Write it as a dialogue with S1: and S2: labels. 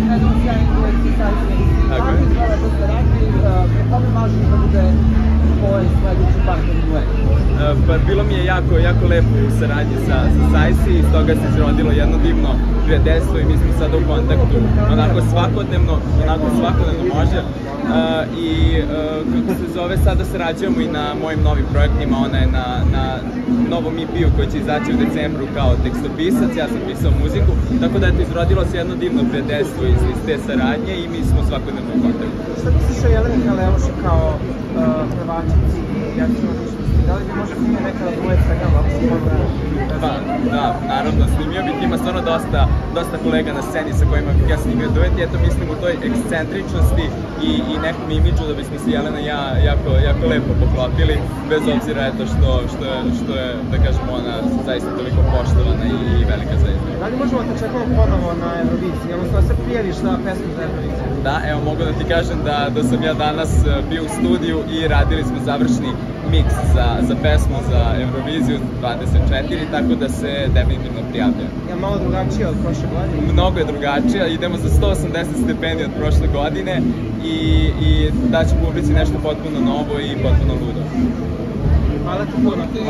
S1: jedan sjajan duet sa Sajsijom. Kako je izgleda da ste radili, kako je važno da bude tvoj sledeći partner duet?
S2: Pa bilo mi je jako lepo u saradnji sa Sajsi i s toga se izrodilo jedno divno prijateljstvo i mi smo sada u kontaktu onako svakodnevno može. I kako se zove, sada sarađujemo i na mojim novim projektima, ona je na novom EP-u koji će izaći u decembru kao tekstopisac, ja sam pisao muziku, tako da je izrodilo se jedno divno prijateljstvo iz te saradnje i mi smo svakodnevno u kontaktu.
S1: Šta misliš o Jeleni Kaleoša kao pevačici i aktivno ličnosti? Da li bi možda snimio nekada duet sa njom, ako se možda...
S2: Pa, da, naravno, snimio bih, ima stvarno dosta kolega na sceni sa kojima bih ja snimio duet i eto mislim u toj ekscentričnosti i nekom imidžu da bismo se Jelena i ja jako lepo poklopili, bez obzira eto što je, da kažemo, ona zaista toliko poštovana i velika zvezda.
S1: Da li možemo te čekamo ponovo na Euroviziji, odnosno da se prijaviš na pesmu za Euroviziju?
S2: Da, evo mogu da ti kažem da sam ja danas bio u studiju i radili smo završni miks za pesmu za Euroviziju 24, tako da se definitivno prijavljaju.
S1: Je malo drugačije od prošle godine?
S2: Mnogo je drugačija, idemo za 180 stepeni od prošle godine i daću publici nešto potpuno novo i potpuno ludo.
S1: Hvala ti puno.